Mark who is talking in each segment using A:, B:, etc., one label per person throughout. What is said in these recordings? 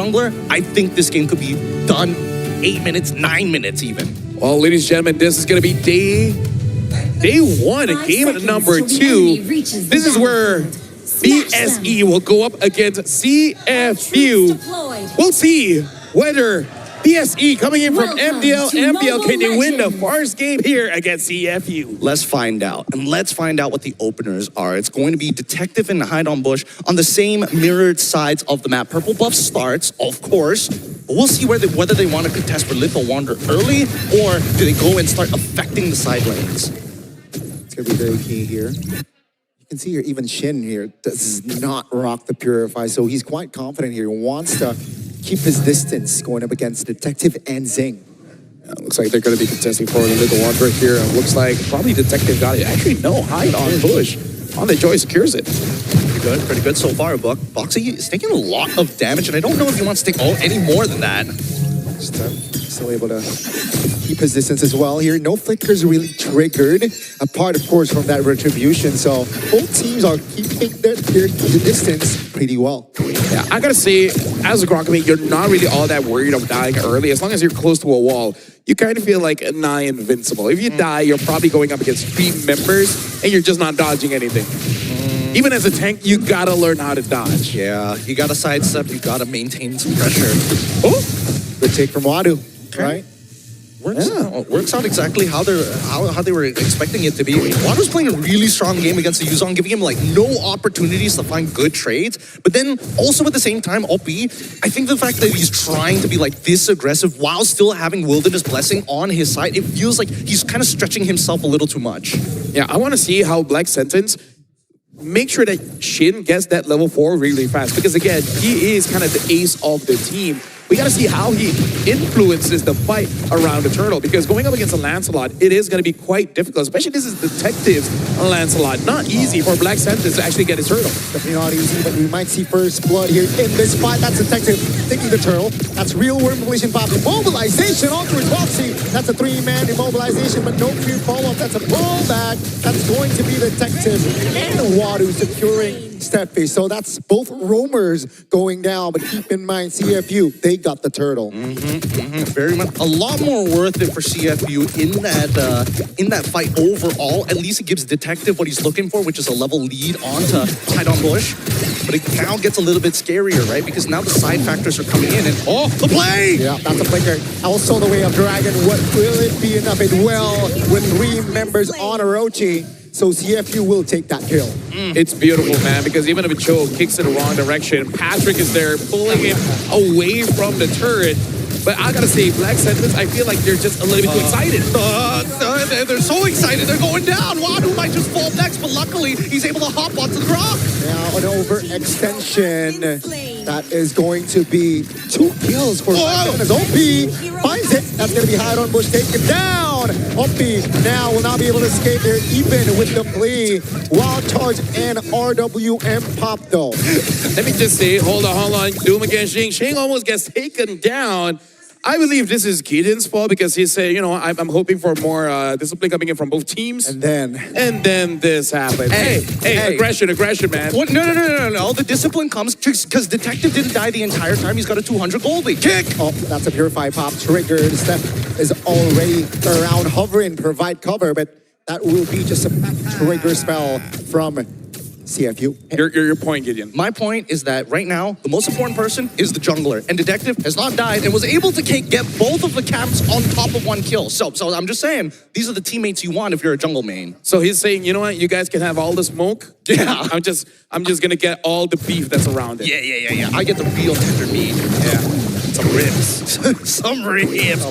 A: jungler, I think this game could be done 8 minutes, 9 minutes even.
B: Well, ladies and gentlemen, this is going to be day one, game number 2. This is where BSE will go up against CFU. We'll see whether BSE coming in from MDL, can they win the first game here against CFU?
A: Let's find out. And let's find out what the openers are. It's going to be Detective and Hide on Bush on the same mirrored sides of the map. Purple buff starts, of course. But we'll see whether they want to contest Relive or Wander early, or do they go and start affecting the side lanes.
C: It's going to be very key here. You can see here, even Shin here does not rock the Purify, so he's quite confident here. He wants to keep his distance going up against Detective and Zing.
B: Yeah, looks like they're going to be contesting for a little Wanderer here. And looks like probably Detective got it. Actually, no, Hide on Bush. On the Joy secures it.
A: Pretty good so far. Boxy is taking a lot of damage, and I don't know if he wants to take any more than that.
C: Still able to keep his distance as well here. No flickers really triggered, apart of course from that retribution. So both teams are keeping their distance pretty well.
B: Yeah, I gotta say, as a Grokkamate, you're not really all that worried of dying early. As long as you're close to a wall, you kind of feel like nigh invincible. If you die, you're probably going up against 3 members, and you're just not dodging anything. Even as a tank, you gotta learn how to dodge.
A: Yeah, you gotta sidestep, you gotta maintain some pressure.
C: Oh, good take from Wadu, right?
A: Works out exactly how they were expecting it to be. Wadu's playing a really strong game against the Yuzong, giving him like no opportunities to find good trades. But then also at the same time, OP, I think the fact that he's trying to be like this aggressive while still having Wilderness Blessing on his side, it feels like he's kind of stretching himself a little too much.
B: Yeah, I want to see how Black Sentence make sure that Shin gets that level 4 really fast, because again, he is kind of the ace of the team. We got to see how he influences the fight around the turtle, because going up against a Lancelot, it is going to be quite difficult, especially this is Detective's Lancelot. Not easy for Black Sentence to actually get his turtle.
C: Definitely not easy, but we might see first blood here in this fight. That's Detective taking the turtle. That's real worm collision pop. Immobilization onto his Boxy. That's a 3-man immobilization, but no clear follow-up. That's a pullback. That's going to be Detective and Wadu securing Steffi. So that's both roamers going down, but keep in mind, CFU, they got the turtle.
A: Very much a lot more worth it for CFU in that fight overall. At least it gives Detective what he's looking for, which is a level lead onto Hide on Bush. But it now gets a little bit scarier, right? Because now the side factors are coming in, and oh, the play!
C: Yeah, that's a flicker. Also the way of Dragon. What will it be enough? It will with 3 members on Orochi. So CFU will take that kill.
B: It's beautiful, man, because even if Cho kicks in the wrong direction, Patrick is there pulling him away from the turret. But I gotta say, Black Sentence, I feel like they're just a little bit too excited.
A: They're so excited, they're going down. Wadu might just fall next, but luckily he's able to hop onto the rock.
C: Now an overextension. That is going to be 2 kills for Black Sentence. OP finds it. That's going to be Hide on Bush. Take him down. OP now will not be able to escape there, even with the play. Wild Charge and RWM pop, though.
B: Let me just say, hold on. Doom against Shing. Shing almost gets taken down. I believe this is Gideon's fault, because he said, you know, I'm hoping for more discipline coming in from both teams.
C: And then
B: this happened. Hey, aggression, man.
A: What? No. The discipline comes because Detective didn't die the entire time. He's got a 200 gold lead. Kick!
C: Oh, that's a Purify pop triggered. Steph is already around hovering, provide cover, but that will be just a trigger spell from CFU.
B: Your point, Gideon.
A: My point is that right now, the most important person is the jungler. And Detective has not died and was able to get both of the camps on top of 1 kill. So I'm just saying, these are the teammates you want if you're a jungle main.
B: So he's saying, you know what, you guys can have all the smoke.
A: Yeah.
B: I'm just gonna get all the beef that's around it.
A: Yeah. I get the real tender meat. Yeah. Some ribs. Some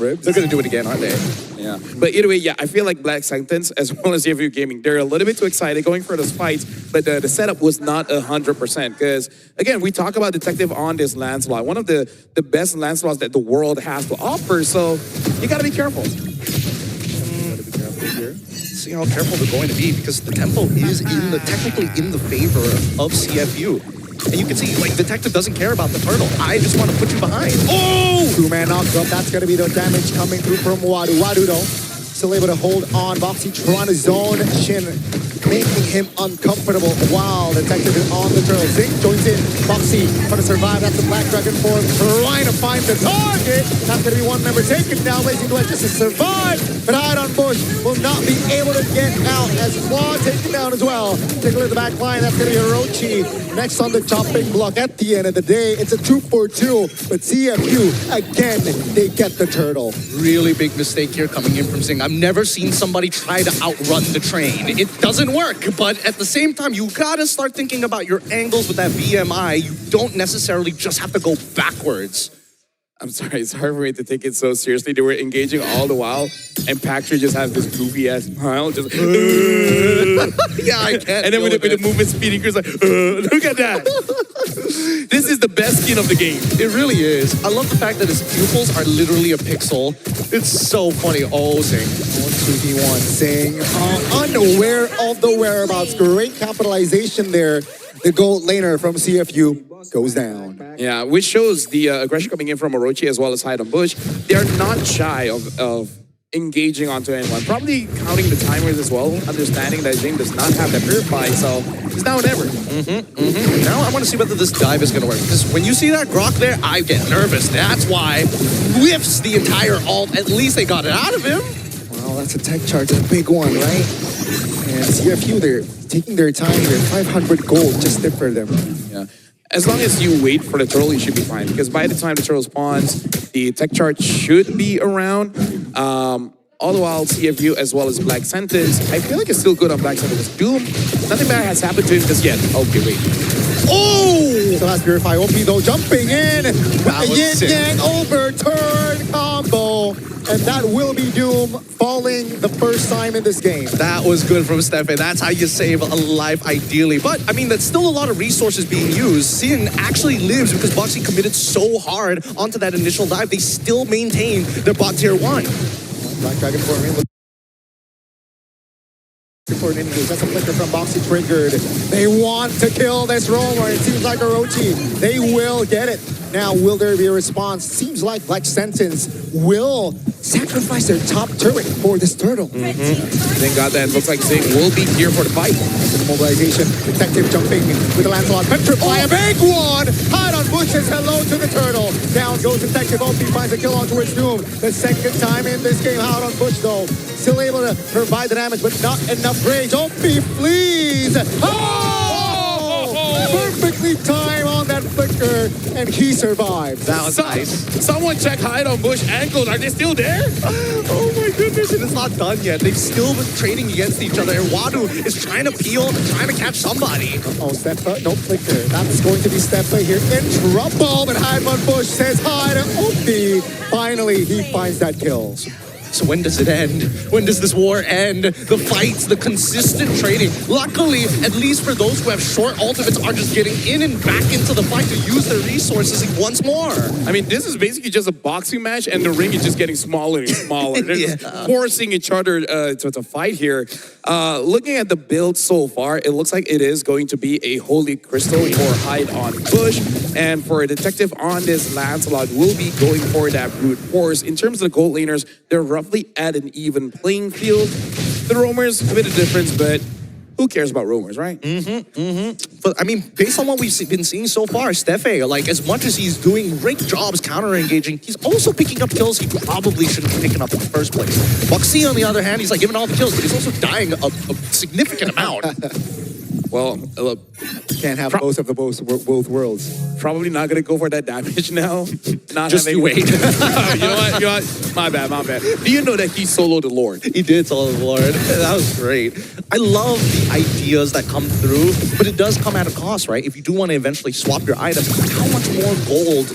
A: ribs. They're gonna do it again, aren't they?
B: Yeah. But either way, yeah, I feel like Black Sentence, as well as CFU Gaming, they're a little bit too excited going for those fights, but the setup was not 100%. Because, again, we talk about Detective on this Lancelot, one of the best Lancelots that the world has to offer, so you gotta be careful.
A: Gotta be careful here. See how careful they're going to be, because the tempo is technically in the favor of CFU. And you can see, like, Detective doesn't care about the turtle. I just want to put you behind.
C: Oh! 2-man knocked up. That's going to be the damage coming through from Wadu. Wadu, though, still able to hold on. Boxy trying to zone Shin, making him uncomfortable. Wow, Detective is on the turtle. Zing joins in. Boxy trying to survive. That's the Black Dragon form. Trying to find the target. That's going to be one member taken down. Blazing Duet just to survive. But Hide on Bush will not be able to get out as Claw taken down as well. Take a look at the back line. That's going to be Orochi next on the chopping block. At the end of the day, it's a 2-for-2. But CFU, again, they get the turtle.
A: Really big mistake here coming in from Zing. I've never seen somebody try to outrun the train. It doesn't work, but at the same time, you gotta start thinking about your angles with that BMI. You don't necessarily just have to go backwards.
B: I'm sorry, it's hard for me to take it so seriously. They were engaging all the while, and Pactor just has this goofy ass smile, just
A: Yeah, I can't.
B: and then with the movement speed, he's like, look at that. This is the best skin of the game.
A: It really is. I love the fact that his pupils are literally a pixel. It's so funny. Oh, Zing.
C: 2v1. Zing, unaware of the whereabouts. Great capitalization there. The gold laner from CFU goes down.
B: Yeah, which shows the aggression coming in from Orochi as well as Hide on Bush. They are not shy of engaging onto anyone. Probably counting the timers as well, understanding that Zing does not have that purify, so it's now or never.
A: Now I want to see whether this dive is going to work. Because when you see that Grok there, I get nervous. That's why whiffs the entire ult. At least they got it out of him.
C: Well, that's a tech charge, a big one, right? And CFU, they're taking their time here. 500 gold just did for them.
B: Yeah. As long as you wait for the turtle, you should be fine. Because by the time the turtle spawns, the tech chart should be around. All the while, CFU as well as Black Sentence, I feel like it's still good on Black Sentence. Doom, nothing bad has happened to him just yet. Okay, wait.
C: Oh! So that's Purify OP though, jumping in. Yin
A: sick.
C: Yang overturn combo. And that will be Doom falling the first time in this game.
A: That was good from Stefan. That's how you save a life, ideally. But, I mean, that's still a lot of resources being used. Sin actually lives because Boxy committed so hard onto that initial dive. They still maintain their bot tier 1.
C: Black Dragon for me. For an engage. That's a flicker from Boxy triggered. They want to kill this roamer. It seems like Orochi. They will get it. Now, will there be a response? Seems like Black Sentence will sacrifice their top turret for this turtle.
B: Thank God that. Looks like Zing will be here for the fight.
C: The mobilization. Detective jumping with the Lancelot. Petrify a big one. Hide on Bush says hello to the turtle. Down goes Detective. OP finds a kill on towards Doom. The second time in this game. Hide on Bush though. Still able to provide the damage, but not enough rage. OP flees. Oh! Perfectly timed on that flicker, and he survives.
A: That was nice.
B: Someone check Hide on Bush ankles. Are they still there?
A: Oh my goodness, it is not done yet. They've still been trading against each other. And Wadu is trying to peel, trying to catch somebody.
C: Oh, Stefa, no flicker. That's going to be Stefa here in trouble. But Hide on Bush says hi to OP. Finally, he finds that kill.
A: So when does it end? When does this war end? The fights, the consistent trading. Luckily, at least for those who have short ultimates, are just getting in and back into the fight to use their resources once more.
B: I mean, this is basically just a boxing match, and the ring is just getting smaller and smaller. They're just forcing each other to fight here. Looking at the build so far, it looks like it is going to be a Holy Crystal for Hide on Bush. And for a Detective on this, Lancelot will be going for that brute force. In terms of the gold laners, they're roughly at an even playing field. The roamers, a bit of difference, but who cares about roamers, right?
A: But I mean, based on what we've been seeing so far, Stefe, like as much as he's doing great jobs counter-engaging, he's also picking up kills he probably shouldn't be picking up in the first place. Boxy, on the other hand, he's like giving all the kills, but he's also dying a significant amount.
B: Well, look,
C: Can't have both worlds.
B: probably not going to go for that damage now. Not
A: Just
B: having,
A: you wait.
B: you know what? My bad. Do you know that he soloed the Lord?
A: He did, tell the Lord. That was great. I love the ideas that come through, but it does come at a cost, right? If you do want to eventually swap your items, how much more gold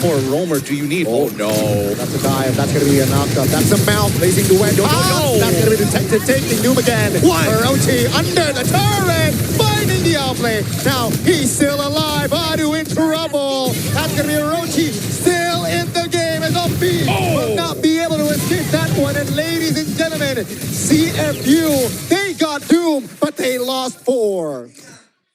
A: for a roamer do you need? Oh no.
C: That's a dive. That's going to be a knockup. That's a mouth blazing the wind.
A: No.
C: That's going to be Detective taking Doom again.
A: What?
C: Orochi under the turret, finding the outplay. Now he's still alive. Adu in trouble. That's going to be Orochi still in the game as OP will not be able to escape that one. And ladies and gentlemen, CFU, they got Doom, but they lost 4.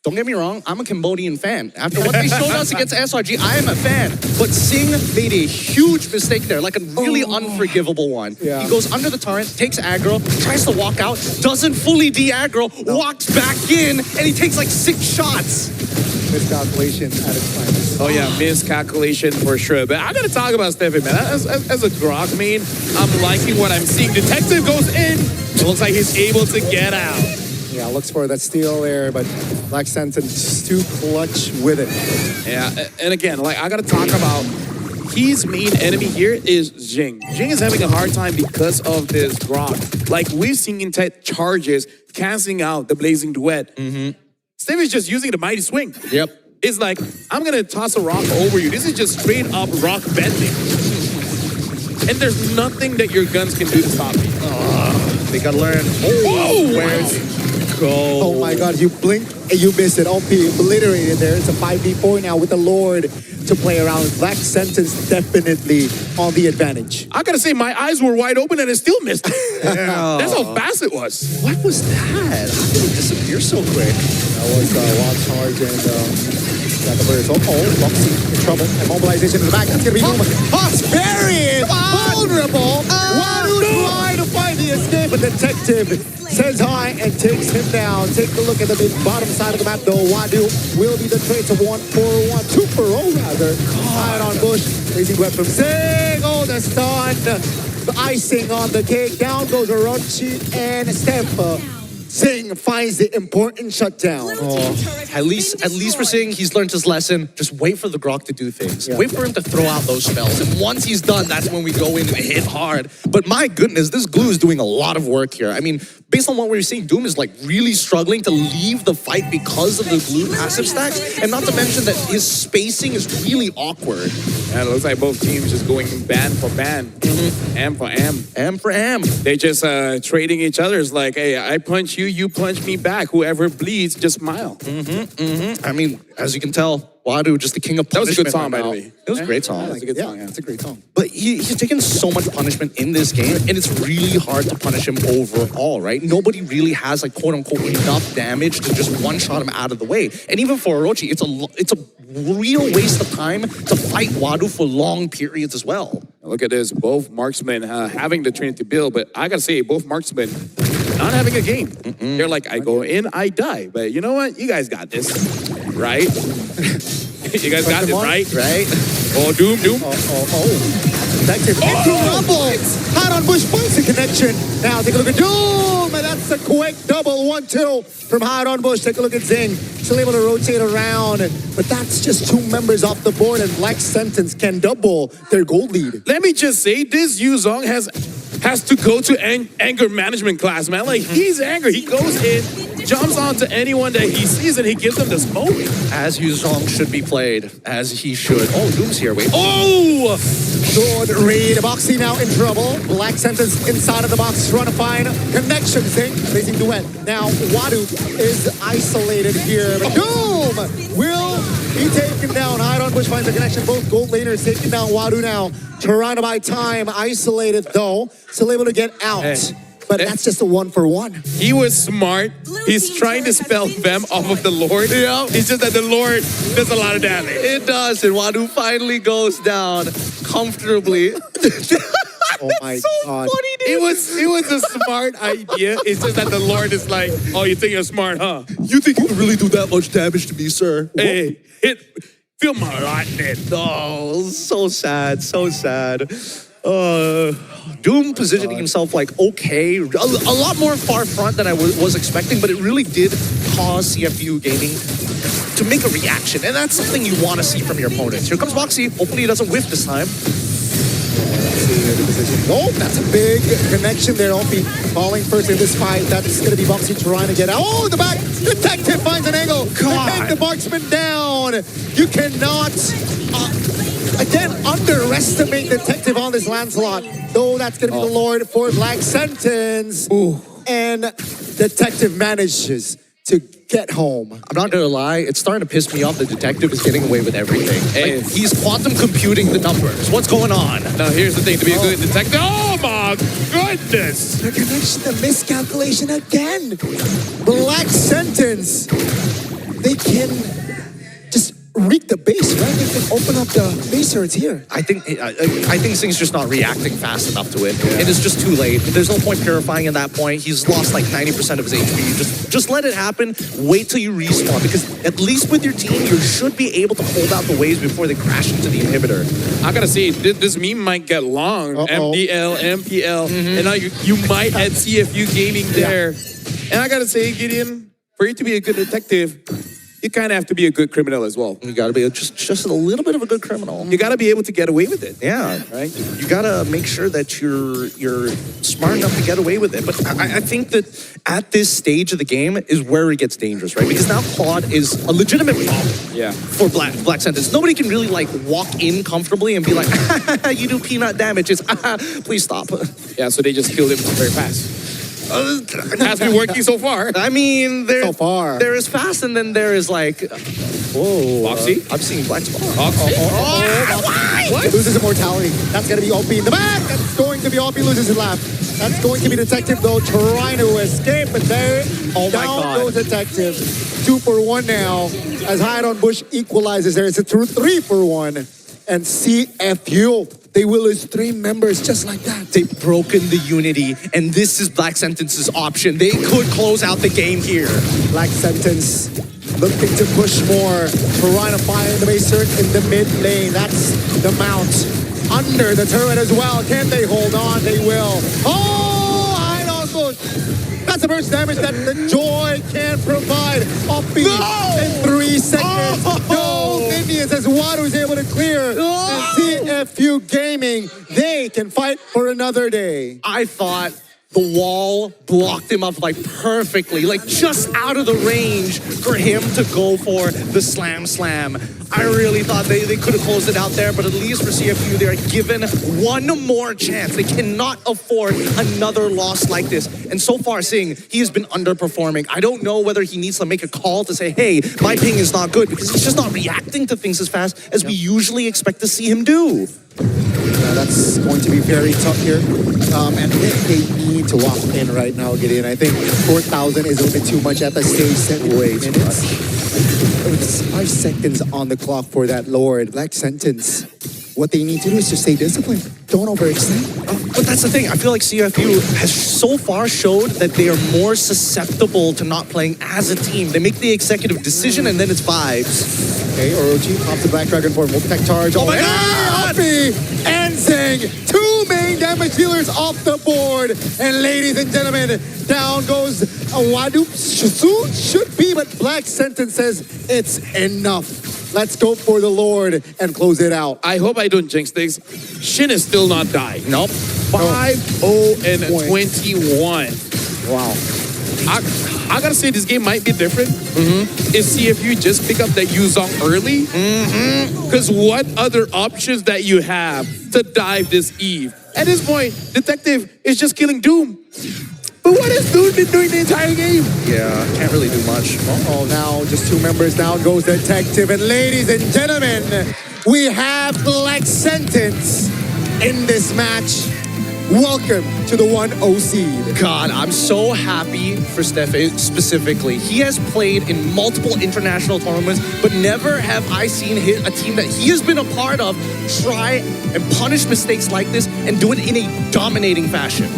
A: Don't get me wrong, I'm a Cambodian fan. After what they showed us against SRG, I am a fan. But Singh made a huge mistake there, like a really unforgivable one.
C: Yeah.
A: He goes under the turret, takes aggro, tries to walk out, doesn't fully de-aggro, walks back in, and he takes like 6 shots.
C: Miscalculation at its finest.
B: Oh yeah, miscalculation for sure. But I gotta talk about Steffi, man. As a Grok main, I'm liking what I'm seeing. Detective goes in. It looks like he's able to get out.
C: Yeah, looks for that steal there, but Black Sentence too clutch with it.
B: Yeah, and again, like I gotta talk about his main enemy here is Jing. Jing is having a hard time because of this Grok. Like we've seen in tech charges canceling out the Blazing Duet. Steve is just using the Mighty Swing.
A: Yep.
B: It's like, I'm gonna toss a rock over you. This is just straight up rock bending. And there's nothing that your guns can do to stop me.
A: They gotta learn.
B: Whoa!
A: Where's go?
C: Oh my God, you blink and you miss it. OP obliterated there. It's a 5v4 now with the Lord to play around. Black Sentence definitely on the advantage.
B: I gotta say, my eyes were wide open and it still missed. That's how fast it was.
A: What was that? How did it disappear so quick?
C: That was wild charge and got the burst. Boxy in trouble. Immobilization in the back. That's gonna be Hawks very vulnerable. Wadu trying to find the escape, but Detective says hi and takes him down. Take a look at the bottom side of the map though. Wadu will be the trade to 1-4-1, 2-4-0 rather. Hide on Bush. Raising web from Sing. Oh, the stun. The icing on the cake. Down goes Orochi and Steph. Sing finds the important shutdown.
A: At least we're saying he's learned his lesson. Just wait for the Grok to do things.
C: Yeah.
A: Wait for him to throw out those spells. And once he's done, that's when we go in and hit hard. But my goodness, this glue is doing a lot of work here. I mean, based on what we're seeing, Doom is like really struggling to leave the fight because of the glue passive stacks. And not to mention that his spacing is really awkward.
B: And it looks like both teams just going ban for ban. Am for am.
A: Am for am.
B: They just trading each other. It's like, hey, I punch you, you punch me back. Whoever bleeds, just smile.
A: I mean, as you can tell, Wadu just the king of
B: That was
A: punishment.
B: a good song,
A: right
B: by the
A: now.
B: way.
A: It was a great song.
B: That's a good song, yeah.
C: It's a great song.
A: But he's taken so much punishment in this game, and it's really hard to punish him overall, right? Nobody really has, like, quote-unquote, enough damage to just one-shot him out of the way. And even for Orochi, it's a real waste of time to fight Wadu for long periods as well.
B: Look at this, both marksmen having the Trinity build, but I gotta say, both marksmen not having a game. They're like, I go in, I die. But you know what? You guys got this, right? You guys got this, right?
A: Right?
B: Oh, Doom.
C: Detective into rumble. Hot on Bush finds the connection. Now take a look at Doom. And that's a quick double 1-2 from Hot on Bush. Take a look at Zing. Still able to rotate around. But that's just 2 members off the board. And Black Sentence can double their gold lead.
B: Let me just say, this Yuzong has to go to anger management class, man. Like, he's angry. He goes in, jumps onto anyone that he sees, and he gives them the smoke.
A: As Yuzong should be played, as he should. Oh, Doom's here, wait.
B: Oh!
C: Good read. Boxy now in trouble. Black Sentence inside of the box trying to find connection. Zing facing Duet. Now Wadu is isolated here. But Doom will be taken down. Hide on Bush finds a connection. Both gold laners taking down Wadu now. Toronto by time. Isolated though. Still able to get out. But that's just a 1-for-1.
B: He was smart. He's trying to spell them off of the Lord. Yeah. It's just that the Lord does a lot of damage.
A: It does, and Wadu finally goes down comfortably.
C: Oh my God.
A: Funny, dude.
B: It was a smart idea. It's just that the Lord is like, oh, you think you're smart, huh?
A: You think you can really do that much damage to me, sir?
B: Hey, feel my lightning.
A: Oh, so sad, so sad. Doom positioning himself like okay, a lot more far front than I was expecting, but it really did cause CFU Gaming to make a reaction, and that's something you want to see from your opponents. Here comes Boxy. Hopefully he doesn't whiff this time.
C: Oh, that's a big connection there. Opie falling first in this fight. That's going to be Boxy trying to get out. Oh, the back. Detective finds an angle to take the marksman down. You cannot, again, underestimate Detective on this Lancelot. Though that's going to be the Lord for Black Sentence. And Detective manages to get home.
A: I'm not gonna lie, it's starting to piss me off. The Detective is getting away with everything.
B: Hey.
A: Like, he's quantum computing the numbers. What's going on?
B: Now here's the thing, to be a good detective. Oh my goodness!
C: The connection, the miscalculation again. Black Sentence they can just wreak the base, right? They can open up the base turrets here.
A: I think Sing's just not reacting fast enough to it. It is just too late. There's no point purifying at that point. He's lost like 90% of his HP. Just let it happen. Wait till you respawn, because at least with your team, you should be able to hold out the waves before they crash into the inhibitor.
B: I gotta say, this meme might get long. MDL, MPL, and now you might add CFU Gaming there. And I gotta say, Gideon, for you to be a good detective, you kind of have to be a good criminal as well.
A: You got to be just a little bit of a good criminal.
B: You got to be able to get away with it.
A: Yeah,
B: right.
A: You got to make sure that you're smart enough to get away with it. But I think that at this stage of the game is where it gets dangerous, right? Because now Claude is a legitimate problem for Black Sentence. Nobody can really like walk in comfortably and be like, you do peanut damage. It's please stop.
B: Yeah, so they just killed him very fast. It has been working so far.
A: I mean,
C: so far.
A: There is fast, and then there is like, whoa.
B: Foxy?
A: I'm seeing Black Spot.
B: Foxy?
C: What? Loses immortality. That's going to be OP in the back. That's going to be OP, loses his lap. That's going to be Detective, though, trying to escape. But there, down goes Detective. 2 for 1 now. As Hide on Bush equalizes there. It's a 3 for 1. And CFU, they will lose 3 members just like that.
A: They've broken the unity, and this is Black Sentence's option. They could close out the game here.
C: Black Sentence looking to push more. Piranha fire the base turret in the mid lane. That's the mount. Under the turret as well. Can they hold on? They will. Oh, I don't know. That's the burst damage that the Joy can provide. Offbeat in 3 seconds. No, Indians as Wadu is able to clear. And CFU Gaming, they can fight for another day.
A: I thought the wall blocked him up like perfectly, like just out of the range for him to go for the slam. I really thought they could have closed it out there, but at least for CFU, they are given one more chance. They cannot afford another loss like this. And so far, Sing, he has been underperforming. I don't know whether he needs to make a call to say, hey, my ping is not good, because he's just not reacting to things as fast as we usually expect to see him do.
C: That's going to be very tough here. And they need to walk in right now, Gideon. I think 4,000 is a little bit too much at the stage. 7 minutes. It's 5 seconds on the clock for that Lord. Black Sentence. What they need to do is just stay disciplined. Don't overextend.
A: But that's the thing. I feel like CFU has so far showed that they are more susceptible to not playing as a team. They make the executive decision, and then it's vibes.
C: Okay, Orochi pops the Black Dragon for multi-tech charge.
A: Oh my God!
C: And Zing, 2 main damage dealers off the board. And ladies and gentlemen, down goes Wadu. Soon should be, but Black Sentence says it's enough. Let's go for the Lord and close it out.
B: I hope I don't jinx things. Shin is still not dying.
A: Nope.
B: 5-0-21.
C: Wow.
B: I gotta say, this game might be different. If CFU just pick up that Yuzong early. Because what other options that you have to dive this Eve? At this point, Detective is just killing Doom. But what has Doom been doing the entire game?
A: Yeah, can't really do much.
C: Oh, now just 2 members down goes Detective. And ladies and gentlemen, we have Black Sentence in this match. Welcome to the 1-0 seed.
A: God, I'm so happy for Steph specifically. He has played in multiple international tournaments, but never have I seen a team that he has been a part of try and punish mistakes like this and do it in a dominating fashion.